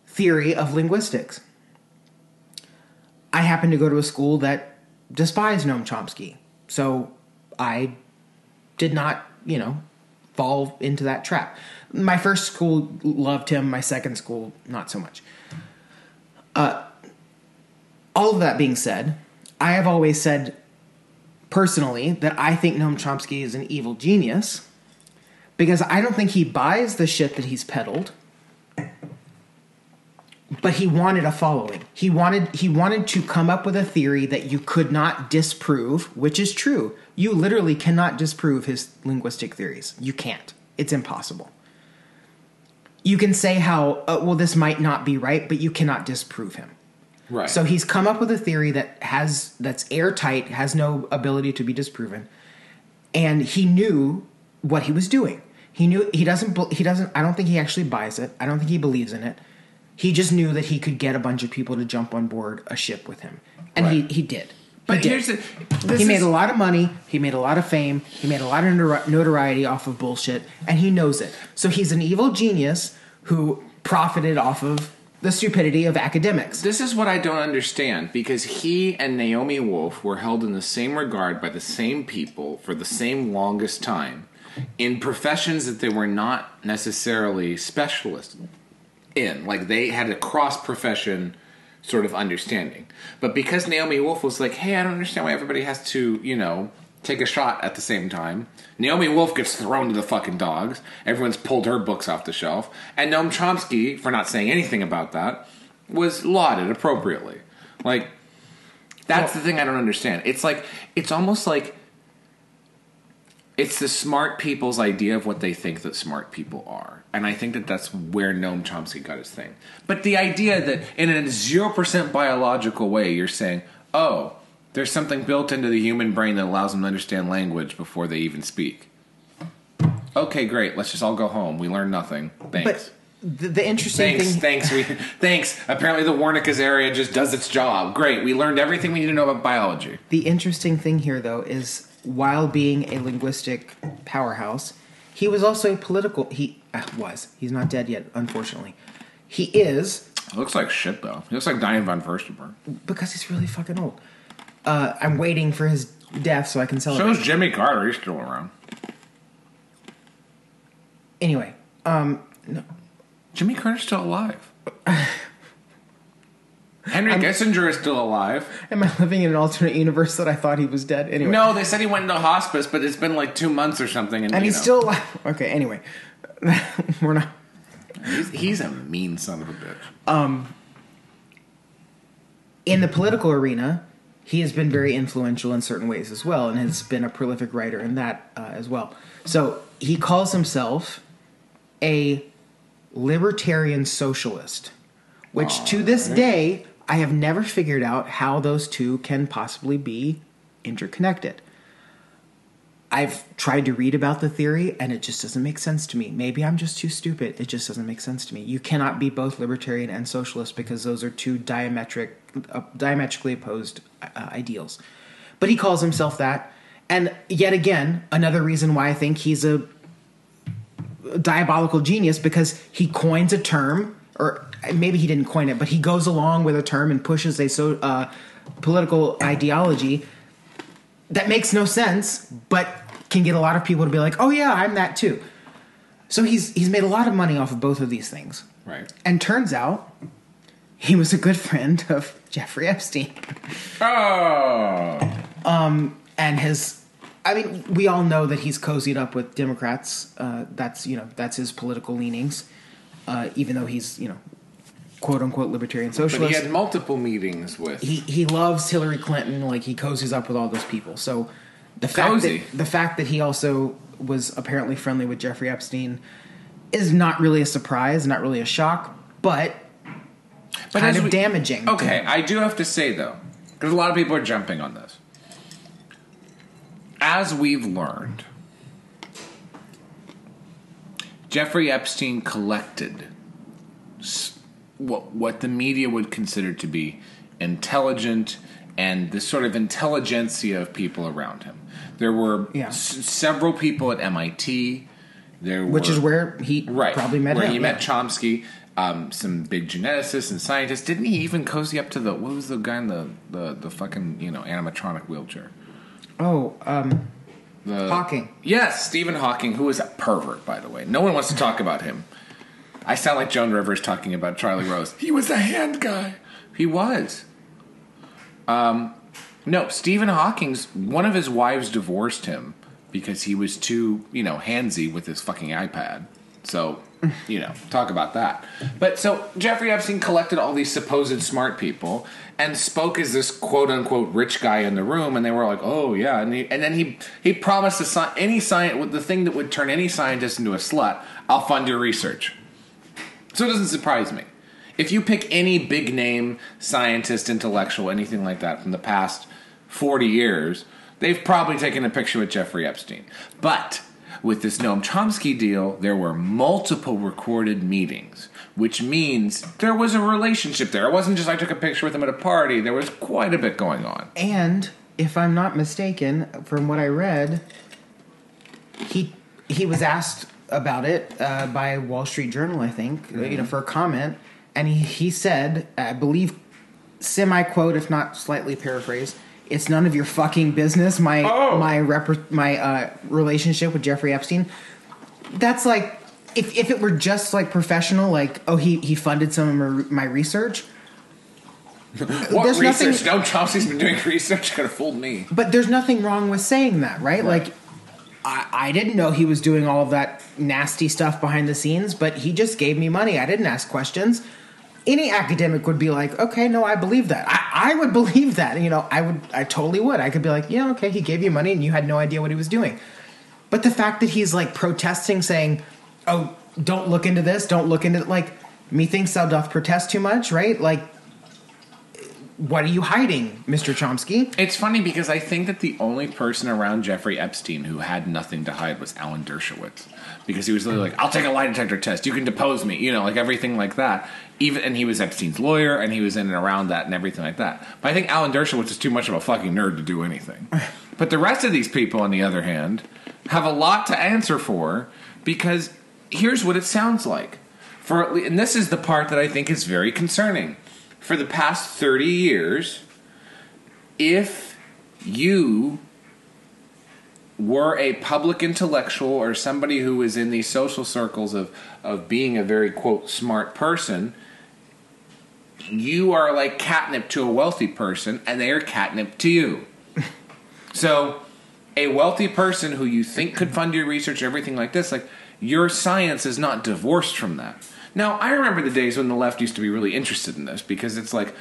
Speaker 2: theory of linguistics. I happen to go to a school that despised Noam Chomsky. So I did not, fall into that trap. My first school loved him. My second school, not so much. All of that being said, I have always said personally that I think Noam Chomsky is an evil genius because I don't think he buys the shit that he's peddled. But he wanted a following. He wanted to come up with a theory that you could not disprove, which is true. You literally cannot disprove his linguistic theories. You can't. It's impossible. You can say how, this might not be right, but you cannot disprove him.
Speaker 1: Right.
Speaker 2: So he's come up with a theory that's airtight, has no ability to be disproven, and he knew what he was doing. He doesn't. I don't think he actually buys it. I don't think he believes in it. He just knew that he could get a bunch of people to jump on board a ship with him. And
Speaker 1: right.
Speaker 2: he did.
Speaker 1: But
Speaker 2: he made a lot of money. He made a lot of fame. He made a lot of notoriety off of bullshit. And he knows it. So he's an evil genius who profited off of the stupidity of academics.
Speaker 1: This is what I don't understand. Because he and Naomi Wolf were held in the same regard by the same people for the same longest time in professions that they were not necessarily specialists in. Like, they had a cross-profession sort of understanding. But because Naomi Wolf was like, hey, I don't understand why everybody has to, take a shot at the same time, Naomi Wolf gets thrown to the fucking dogs. Everyone's pulled her books off the shelf. And Noam Chomsky, for not saying anything about that, was lauded appropriately. Like, that's the thing I don't understand. It's almost like it's the smart people's idea of what they think that smart people are. And I think that that's where Noam Chomsky got his thing. But the idea that in a 0% biological way, you're saying, oh, there's something built into the human brain that allows them to understand language before they even speak. Okay, great. Let's just all go home. We learned nothing. Thanks.
Speaker 2: But the interesting thing...
Speaker 1: Thanks. Apparently the Wernicke's area just does its job. Great. We learned everything we need to know about biology. The
Speaker 2: interesting thing here, though, is while being a linguistic powerhouse, he was also a political... He's not dead yet, unfortunately. He is...
Speaker 1: Looks like shit, though. He looks like Diane von Furstenberg.
Speaker 2: Because he's really fucking old. I'm waiting for his death so I can celebrate.
Speaker 1: So is Jimmy Carter. He's still around.
Speaker 2: Anyway, no.
Speaker 1: Jimmy Carter's still alive. Henry Kissinger is still alive.
Speaker 2: Am I living in an alternate universe that I thought he was dead? Anyway.
Speaker 1: No, they said he went into hospice, but it's been like 2 months or something.
Speaker 2: And he's still alive. Okay, anyway. We're not...
Speaker 1: He's a mean son of a bitch.
Speaker 2: In the political arena, he has been very influential in certain ways as well, and has been a prolific writer in that as well. So he calls himself a libertarian socialist, which to this day, I have never figured out how those two can possibly be interconnected. I've tried to read about the theory, and it just doesn't make sense to me. Maybe I'm just too stupid. It just doesn't make sense to me. You cannot be both libertarian and socialist because those are two diametrically opposed ideals. But he calls himself that. And yet again, another reason why I think he's a diabolical genius, because he coins a term, or maybe he didn't coin it, but he goes along with a term and pushes a political ideology that makes no sense, but can get a lot of people to be like, oh yeah, I'm that too. So he's made a lot of money off of both of these things.
Speaker 1: Right.
Speaker 2: And turns out he was a good friend of Jeffrey Epstein.
Speaker 1: Oh.
Speaker 2: We all know that he's cozied up with Democrats. That's his political leanings. Even though he's, quote unquote libertarian socialist.
Speaker 1: But he had multiple meetings with.
Speaker 2: He loves Hillary Clinton. Like, he cozies up with all those people. So the fact that he also was apparently friendly with Jeffrey Epstein is not really a surprise, not really a shock, but kind of damaging.
Speaker 1: Okay, I do have to say though, because a lot of people are jumping on this. As we've learned, Jeffrey Epstein collected what the media would consider to be intelligent and the sort of intelligentsia of people around him. There were
Speaker 2: Yeah.
Speaker 1: several people at MIT.
Speaker 2: Which is where he probably met him.
Speaker 1: Where he met Chomsky. Some big geneticists and scientists. Didn't he even cozy up to what was the guy in the fucking, animatronic wheelchair?
Speaker 2: Oh, Hawking.
Speaker 1: Yes, Stephen Hawking, who is a pervert, by the way. No one wants to talk about him. I sound like Joan Rivers talking about Charlie Rose. He was a hand guy. He was. No, Stephen Hawking's, one of his wives divorced him because he was too, handsy with his fucking iPad. So, talk about that. But so Jeffrey Epstein collected all these supposed smart people and spoke as this quote unquote rich guy in the room, and they were like, "Oh yeah," and then he promised the thing that would turn any scientist into a slut. I'll fund your research. So it doesn't surprise me. If you pick any big name scientist, intellectual, anything like that from the past 40 years, they've probably taken a picture with Jeffrey Epstein. But with this Noam Chomsky deal, there were multiple recorded meetings, which means there was a relationship there. It wasn't just I took a picture with him at a party. There was quite a bit going on.
Speaker 2: And if I'm not mistaken, from what I read, he was asked about it by Wall Street Journal, I think, for a comment, and he said, I believe, semi-quote, if not slightly paraphrased, "It's none of your fucking business." My relationship with Jeffrey Epstein. That's like if it were just like professional, like he funded some of my research.
Speaker 1: What
Speaker 2: there's
Speaker 1: research? No, Chomsky's been doing research. Could have fooled me.
Speaker 2: But there's nothing wrong with saying that, right? Like I didn't know he was doing all of that nasty stuff behind the scenes, but he just gave me money. I didn't ask questions. Any academic would be like, okay, no, I believe that. I would believe that. I totally would. I could be like, yeah, okay, he gave you money and you had no idea what he was doing. But the fact that he's like protesting, saying, oh, don't look into this, don't look into it. Like, methinks thou doth protest too much, right? Like, what are you hiding, Mr. Chomsky?
Speaker 1: It's funny because I think that the only person around Jeffrey Epstein who had nothing to hide was Alan Dershowitz. Because he was literally like, I'll take a lie detector test. You can depose me. Like everything like that. And he was Epstein's lawyer, and he was in and around that and everything like that. But I think Alan Dershowitz is too much of a fucking nerd to do anything. But the rest of these people, on the other hand, have a lot to answer for, because here's what it sounds like. And this is the part that I think is very concerning. For the past 30 years, if you were a public intellectual or somebody who was in these social circles of being a very, quote, smart person, you are like catnip to a wealthy person, and they are catnip to you. So a wealthy person who you think could fund your research, everything like this, like your science is not divorced from that. Now, I remember the days when the left used to be really interested in this, because it's like,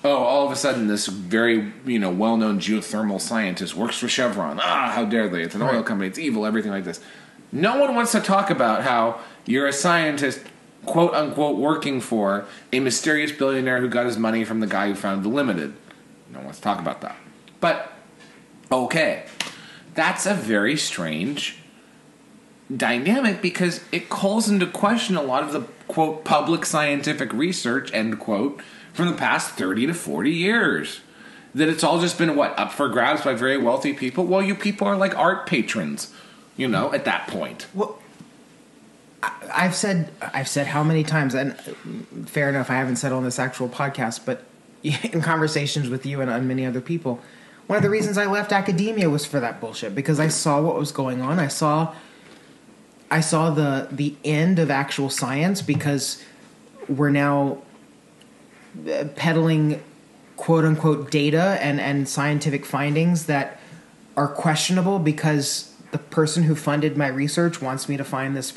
Speaker 1: all of a sudden this very, well-known geothermal scientist works for Chevron. How dare they? It's an oil company. It's evil, everything like this. No one wants to talk about how you're a scientist, quote-unquote, working for a mysterious billionaire who got his money from the guy who founded the Limited. No one wants to talk about that. But, okay, that's a very strange dynamic, because it calls into question a lot of the, quote, public scientific research, end quote, from the past 30 to 40 years. That it's all just been, up for grabs by very wealthy people? Well, you people are like art patrons, at that point.
Speaker 2: Well, I've said how many times, and fair enough, I haven't said on this actual podcast, but in conversations with you and many other people, one of the reasons I left academia was for that bullshit, because I saw what was going on. I saw the end of actual science, because we're now peddling quote-unquote data and scientific findings that are questionable because the person who funded my research wants me to find this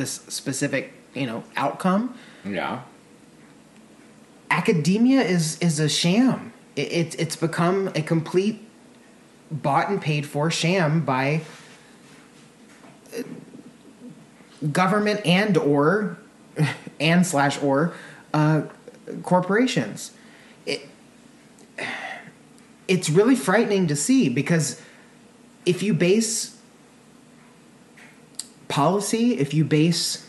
Speaker 2: specific outcome.
Speaker 1: Yeah.
Speaker 2: Academia is a sham. It's become a complete bought and paid for sham by government and/or corporations. It's really frightening to see, because if you base policy, if you base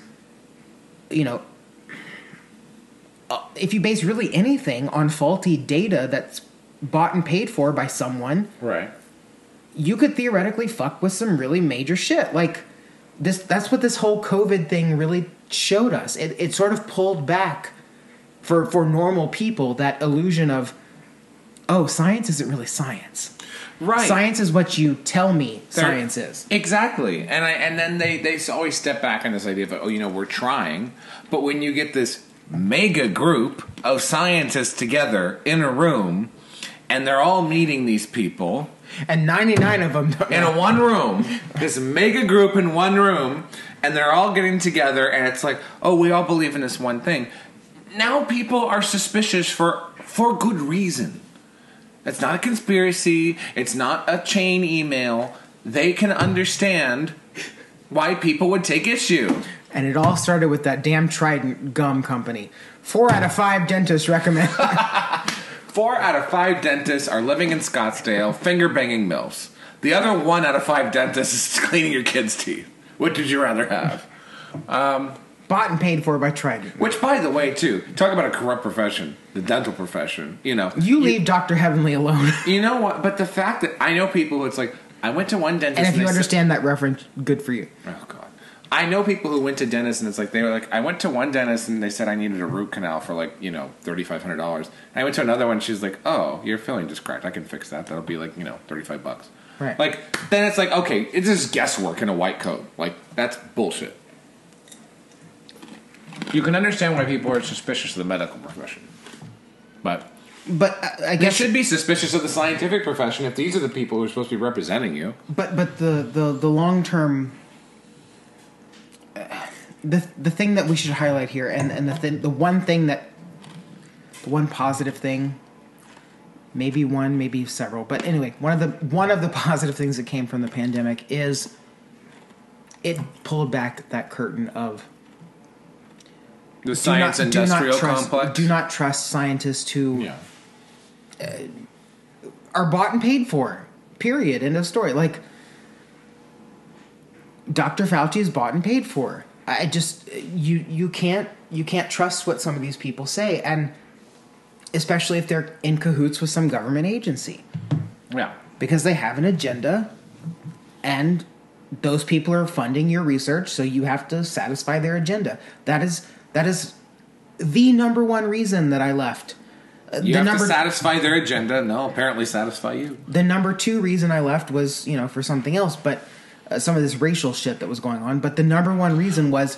Speaker 2: really anything on faulty data that's bought and paid for by someone,
Speaker 1: right,
Speaker 2: you could theoretically fuck with some really major shit. Like, that's what this whole COVID thing really showed us. It sort of pulled back for normal people that illusion of, oh, science isn't really science.
Speaker 1: Right.
Speaker 2: Science is what you tell me science is.
Speaker 1: Exactly. And then they always step back on this idea of, oh, we're trying. But when you get this mega group of scientists together in a room, and they're all meeting these people,
Speaker 2: and 99 of them
Speaker 1: in a one room, this mega group in one room, and they're all getting together, and it's like, oh, we all believe in this one thing. Now people are suspicious for good reason. It's not a conspiracy. It's not a chain email. They can understand why people would take issue.
Speaker 2: And it all started with that damn Trident gum company. 4 out of 5 dentists recommend.
Speaker 1: 4 out of 5 dentists are living in Scottsdale, finger-banging MILFs. The other 1 out of 5 dentists is cleaning your kids' teeth. What did you rather have?
Speaker 2: Bought and paid for by Trident.
Speaker 1: Which, by the way, too, talk about a corrupt profession, the dental profession,
Speaker 2: You leave Dr. Heavenly alone.
Speaker 1: You know what? But the fact that I know people who it's like, I went to one dentist.
Speaker 2: And if you understand that reference, good for you.
Speaker 1: Oh, God. I know people who went to dentists and it's like, they were like, I went to one dentist and they said I needed a root canal for like, $3,500. And I went to another one, she's like, oh, your filling just cracked. I can fix that. That'll be like, $35.
Speaker 2: Right.
Speaker 1: Like, then it's like, okay, it's just guesswork in a white coat. Like, that's bullshit. You can understand why people are suspicious of the medical profession. But
Speaker 2: I
Speaker 1: they
Speaker 2: guess
Speaker 1: should be suspicious of the scientific profession if these are the people who are supposed to be representing you.
Speaker 2: But the long term, the thing that we should highlight here, and the one positive thing, maybe several, but anyway, one of the positive things that came from the pandemic is it pulled back that curtain of
Speaker 1: the science industrial complex.
Speaker 2: Do not trust scientists who are bought and paid for. Period. End of story. Like, Dr. Fauci is bought and paid for. I just you can't trust what some of these people say, and especially if they're in cahoots with some government agency.
Speaker 1: Yeah, because
Speaker 2: they have an agenda, and those people are funding your research, so you have to satisfy their agenda. That is the number one reason that I left.
Speaker 1: You have to satisfy their agenda, and they'll apparently satisfy you.
Speaker 2: The number 2 reason I left was, for something else, but some of this racial shit that was going on. But the number 1 reason was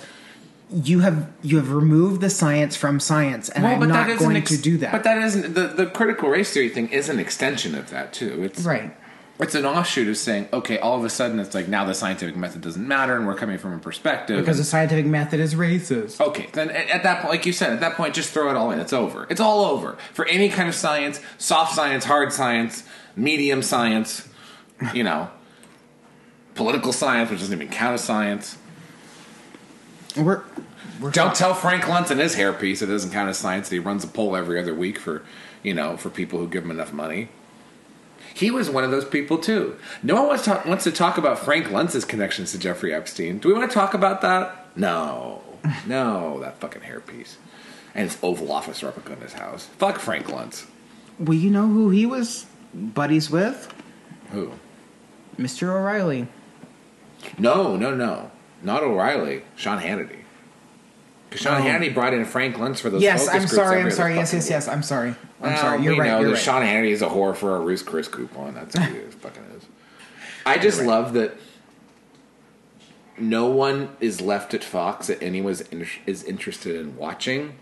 Speaker 2: you have removed the science from science, and I'm not going to do that.
Speaker 1: But that isn't the critical race theory thing is an extension of that too. It's
Speaker 2: right.
Speaker 1: It's an offshoot of saying, okay, all of a sudden it's like now the scientific method doesn't matter, and we're coming from a perspective
Speaker 2: because the scientific method is racist.
Speaker 1: Okay, then at that point, like you said, at that point, just throw it all in. It's over. It's all over for any kind of science: soft science, hard science, medium science. Political science, which doesn't even count as science. Don't tell Frank Luntz in his hairpiece it doesn't count as science that he runs a poll every other week for people who give him enough money. He was one of those people too. No one wants to talk about Frank Luntz's connections to Jeffrey Epstein. Do we want to talk about that? No, that fucking hairpiece and his Oval Office replica in his house. Fuck Frank Luntz.
Speaker 2: Well, you know who he was buddies with?
Speaker 1: Who?
Speaker 2: Mr. O'Reilly.
Speaker 1: No. Not O'Reilly. Sean Hannity. Because Sean Hannity brought in Frank Luntz for those focus groups.
Speaker 2: I'm sorry. Yes. I'm sorry. You're right. You're right.
Speaker 1: Sean Hannity is a whore for a Ruth Chris coupon. That's who he fucking is. I just love that no one is left at Fox that anyone is interested in watching.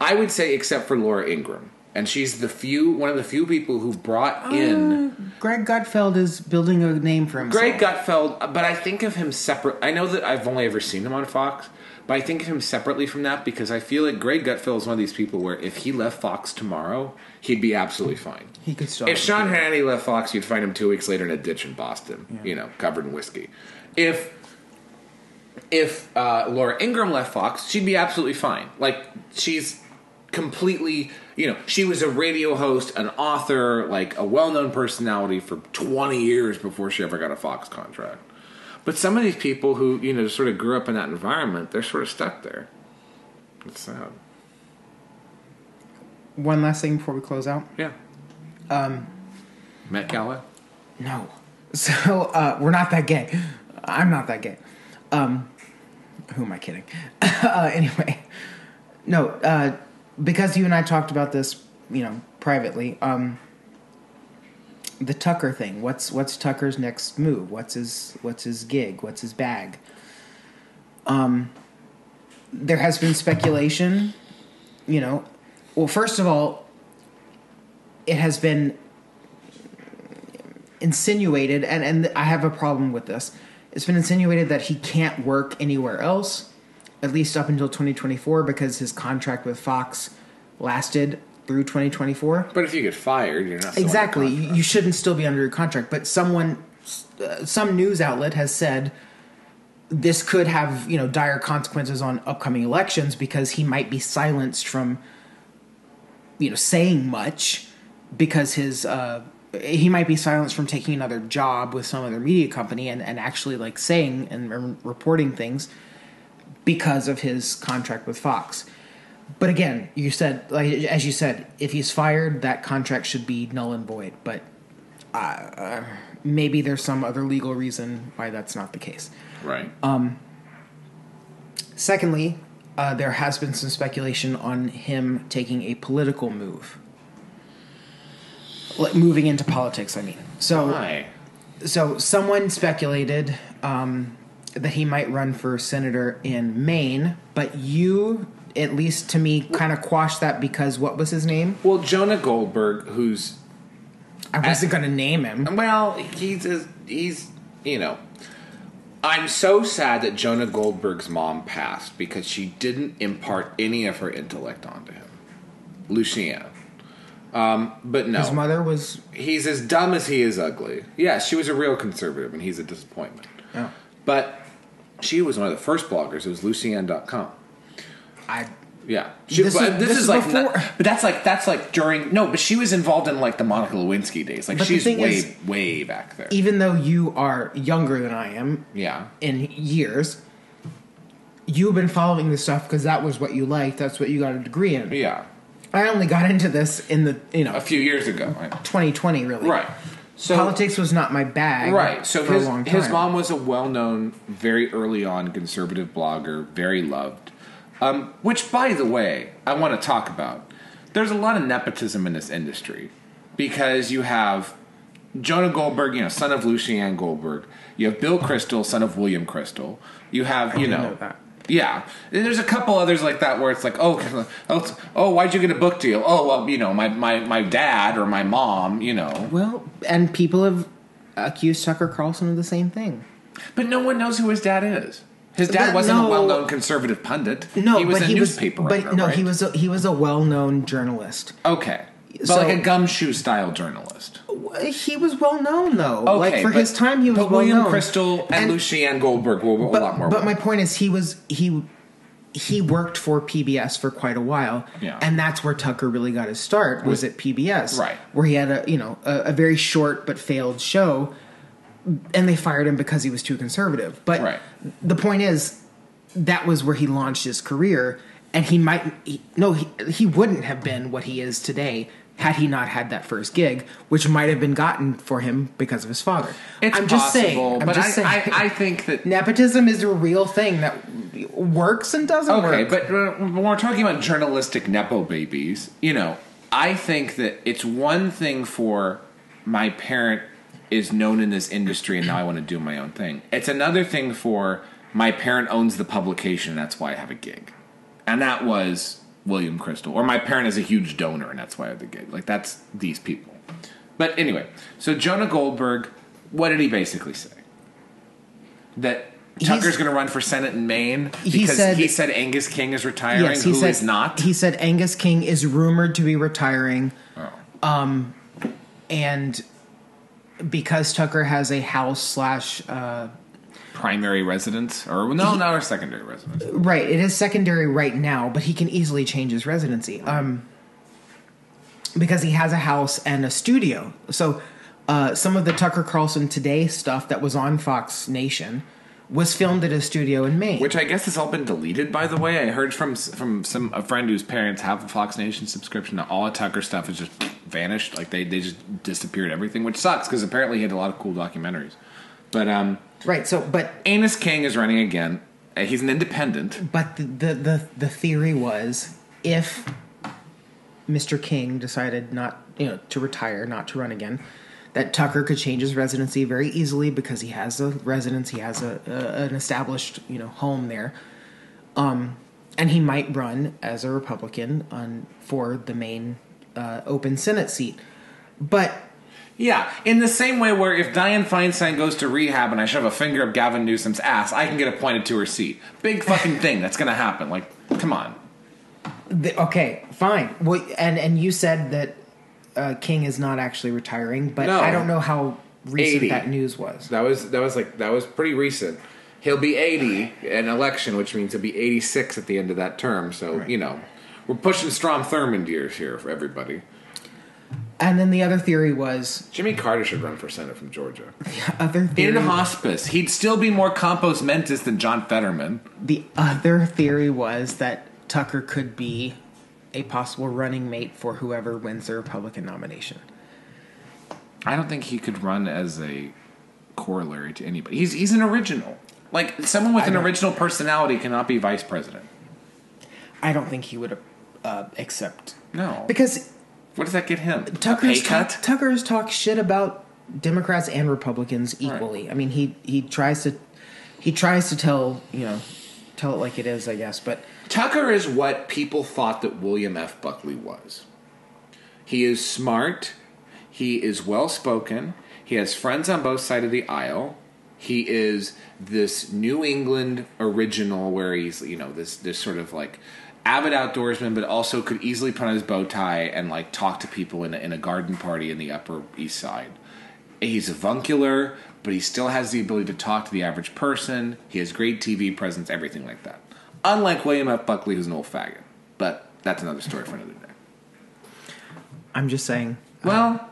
Speaker 1: I would say except for Laura Ingraham. And she's one of the few people who brought in...
Speaker 2: Greg Gutfeld is building a name for himself.
Speaker 1: Greg Gutfeld, but I think of him separate. I know that I've only ever seen him on Fox, but I think of him separately from that because I feel like Greg Gutfeld is one of these people where if he left Fox tomorrow, he'd be absolutely fine.
Speaker 2: He could still...
Speaker 1: If Sean Hannity left Fox, you'd find him 2 weeks later in a ditch in Boston, covered in whiskey. If Laura Ingraham left Fox, she'd be absolutely fine. Like, she's completely... she was a radio host, an author, like a well-known personality for 20 years before she ever got a Fox contract. But some of these people who, sort of grew up in that environment, they're sort of stuck there. It's sad.
Speaker 2: One last thing before we close out.
Speaker 1: Yeah. Met Gala?
Speaker 2: No. So we're not that gay. I'm not that gay. Who am I kidding? Anyway, no. Because you and I talked about this, privately. The Tucker thing. What's Tucker's next move? What's his gig? What's his bag? There has been speculation. Well, first of all, it has been insinuated, and I have a problem with this. It's been insinuated that he can't work anywhere else, at least up until 2024, because his contract with Fox lasted through 2024.
Speaker 1: But if you get fired, you're not still
Speaker 2: exactly.
Speaker 1: under contract.
Speaker 2: You shouldn't still be under your contract. But some news outlet has said this could have dire consequences on upcoming elections because he might be silenced from saying much because he might be silenced from taking another job with some other media company and actually saying and reporting things because of his contract with Fox. But again, you said, as you said, if he's fired, that contract should be null and void. But maybe there's some other legal reason why that's not the case.
Speaker 1: Right.
Speaker 2: Secondly, there has been some speculation on him taking a political move. Moving into politics, I mean.
Speaker 1: Why?
Speaker 2: So someone speculated that he might run for senator in Maine, but you, at least to me, kind of quashed that because what was his name?
Speaker 1: Well, Jonah Goldberg, who's...
Speaker 2: I wasn't going to name him.
Speaker 1: Well, he's I'm so sad that Jonah Goldberg's mom passed because she didn't impart any of her intellect onto him. Lucianne. But no.
Speaker 2: His mother was...
Speaker 1: He's as dumb as he is ugly. Yeah, she was a real conservative, and he's a disappointment.
Speaker 2: Oh.
Speaker 1: But she was one of the first bloggers. It was Lucianne.com. Yeah.
Speaker 2: This is
Speaker 1: like...
Speaker 2: before...
Speaker 1: but that's like during... No, but she was involved in like the Monica Lewinsky days. Like,
Speaker 2: but
Speaker 1: she's way back there.
Speaker 2: Even though you are younger than I am...
Speaker 1: Yeah.
Speaker 2: In years... You've been following this stuff because that was what you liked. That's what you got a degree in.
Speaker 1: Yeah.
Speaker 2: I only got into this in the,
Speaker 1: a few years ago. Right?
Speaker 2: 2020, really.
Speaker 1: Right. So
Speaker 2: politics was not my bag.
Speaker 1: Right. So
Speaker 2: for a long time.
Speaker 1: His mom was a well-known, very early on conservative blogger, very loved. Which, by the way, I want to talk about. There's a lot of nepotism in this industry because you have Jonah Goldberg, son of Lucianne Goldberg. You have Bill Kristol, son of William Kristol. You have,
Speaker 2: know that.
Speaker 1: Yeah, and there's a couple others like that where it's like, oh, why'd you get a book deal? Oh, well, my dad or my mom,
Speaker 2: Well, and people have accused Tucker Carlson of the same thing.
Speaker 1: But no one knows who his dad is. His dad wasn't a well-known conservative pundit.
Speaker 2: No,
Speaker 1: he was a newspaper writer,
Speaker 2: But no,
Speaker 1: right?
Speaker 2: he was a well-known journalist.
Speaker 1: Okay, but like a gumshoe-style journalist.
Speaker 2: He was well-known, though.
Speaker 1: Okay,
Speaker 2: for his time, he was well-known.
Speaker 1: But William Kristol and Lucianne Goldberg were a lot more.
Speaker 2: But my point is, he worked for PBS for quite a while, and that's where Tucker really got his start. Was at PBS,
Speaker 1: right?
Speaker 2: Where he had a very short but failed show, and they fired him because he was too conservative. But the point is, that was where he launched his career, and he wouldn't have been what he is today had he not had that first gig, which might have been gotten for him because of his father.
Speaker 1: I'm just saying. I think that
Speaker 2: nepotism is a real thing that works and doesn't work.
Speaker 1: Okay, but when we're talking about journalistic nepo babies, I think that it's one thing for my parent is known in this industry and now I want to do my own thing. It's another thing for my parent owns the publication and that's why I have a gig. And that was William Kristol. Or my parent is a huge donor and that's why I have the gig. Like, that's these people. But anyway, so Jonah Goldberg, what did he basically say? That Tucker's going to run for Senate in Maine because he said Angus King is retiring,
Speaker 2: yes, he
Speaker 1: who
Speaker 2: said,
Speaker 1: is not?
Speaker 2: He said Angus King is rumored to be retiring.
Speaker 1: Oh.
Speaker 2: And because Tucker has a house /
Speaker 1: primary residence? Or not a secondary residence.
Speaker 2: Right, it is secondary right now, but he can easily change his residency. Because he has a house and a studio. So some of the Tucker Carlson Today stuff that was on Fox Nation was filmed at a studio in Maine.
Speaker 1: Which I guess has all been deleted, by the way. I heard from a friend whose parents have a Fox Nation subscription that all of Tucker stuff has just vanished. Like, they just disappeared everything, which sucks, because apparently he had a lot of cool documentaries. But,
Speaker 2: right, so, but...
Speaker 1: Anus King is running again. He's an independent.
Speaker 2: But the theory was, if Mr. King decided not, to retire, not to run again, that Tucker could change his residency very easily because he has a residence, he has an established, home there, and he might run as a Republican for the Maine open Senate seat. But
Speaker 1: yeah, in the same way where if Dianne Feinstein goes to rehab and I shove a finger up Gavin Newsom's ass, I can get appointed to her seat. Big fucking thing that's going to happen. Like, come on.
Speaker 2: Okay, fine. Well, and you said that King is not actually retiring, but
Speaker 1: no.
Speaker 2: I don't know how recent
Speaker 1: 80.
Speaker 2: that news was.
Speaker 1: That was pretty recent. He'll be 80 in election, which means he'll be 86 at the end of that term. So,
Speaker 2: right.
Speaker 1: We're pushing Strom Thurmond years here for everybody.
Speaker 2: And then the other theory was...
Speaker 1: Jimmy Carter should run for Senate from Georgia.
Speaker 2: The other theory...
Speaker 1: In hospice. He'd still be more compos mentis than John Fetterman.
Speaker 2: The other theory was that Tucker could be a possible running mate for whoever wins the Republican nomination.
Speaker 1: I don't think he could run as a corollary to anybody. He's an original. Like, someone with an original personality cannot be vice president.
Speaker 2: I don't think he would accept...
Speaker 1: No.
Speaker 2: Because...
Speaker 1: What does that get him?
Speaker 2: Tucker's talk shit about Democrats and Republicans equally. Right. I mean, he tries to tell it like it is, I guess. But
Speaker 1: Tucker is what people thought that William F. Buckley was. He is smart. He is well spoken. He has friends on both sides of the aisle. He is this New England original, where he's this sort of like avid outdoorsman, but also could easily put on his bow tie and like talk to people in a garden party in the Upper East Side. He's avuncular, but he still has the ability to talk to the average person. He has great TV presence, everything like that. Unlike William F. Buckley, who's an old faggot. But that's another story for another day.
Speaker 2: I'm just saying.
Speaker 1: Well,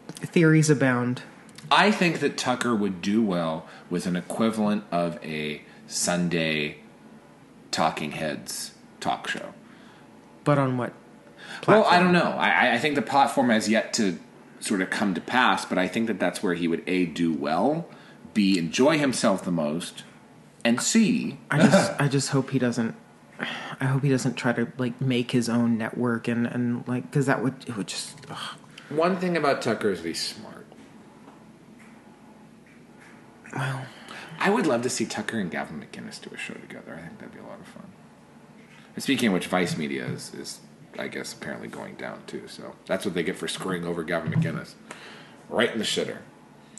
Speaker 2: theories abound.
Speaker 1: I think that Tucker would do well with an equivalent of a Sunday Talking Heads talk show.
Speaker 2: But on what platform?
Speaker 1: Well, I don't know. I think the platform has yet to sort of come to pass, but I think that that's where he would A, do well, B, enjoy himself the most, and C...
Speaker 2: I just hope he doesn't... I hope he doesn't try to like make his own network and like, because it would just... Ugh.
Speaker 1: One thing about Tucker is that he's smart.
Speaker 2: Well...
Speaker 1: I would love to see Tucker and Gavin McInnes do a show together. I think that'd be a lot of fun. And speaking of which, Vice Media is, I guess, apparently going down, too. So that's what they get for screwing over Gavin McInnes. Right in the shitter.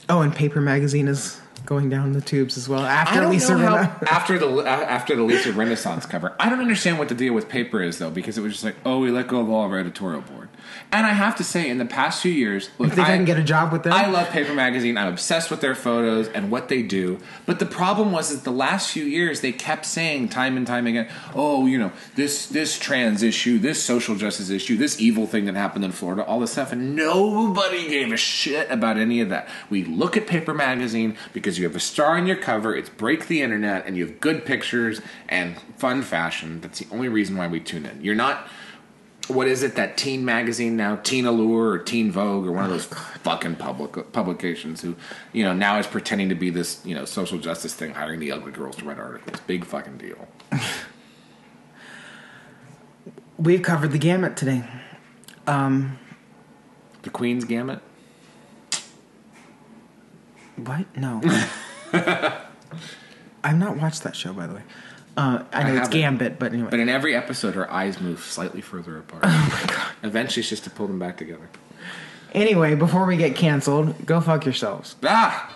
Speaker 2: Oh, and Paper Magazine is going down the tubes as well. After
Speaker 1: after the Lisa Renaissance cover. I don't understand what the deal with Paper is, though, because it was just like, oh, we let go of all of our editorial board. And I have to say, in the past few years... Look,
Speaker 2: you think I can get a job with them?
Speaker 1: I love Paper Magazine. I'm obsessed with their photos and what they do. But the problem was that the last few years, they kept saying time and time again, oh, this trans issue, this social justice issue, this evil thing that happened in Florida, all this stuff. And nobody gave a shit about any of that. We look at Paper Magazine because you have a star on your cover, it's break the internet, and you have good pictures and fun fashion. That's the only reason why we tune in. You're not... What is it, that teen magazine now, Teen Allure or Teen Vogue or one of those fucking publications who, now is pretending to be this, social justice thing, hiring the ugly girls to write articles. Big fucking deal.
Speaker 2: We've covered the gamut today.
Speaker 1: The Queen's Gamut?
Speaker 2: What? No. I've not watched that show, by the way. I know it's Gambit, but anyway.
Speaker 1: But in every episode, her eyes move slightly further apart.
Speaker 2: Oh my god.
Speaker 1: Eventually, it's just to pull them back together.
Speaker 2: Anyway, before we get canceled, go fuck yourselves.
Speaker 1: Ah!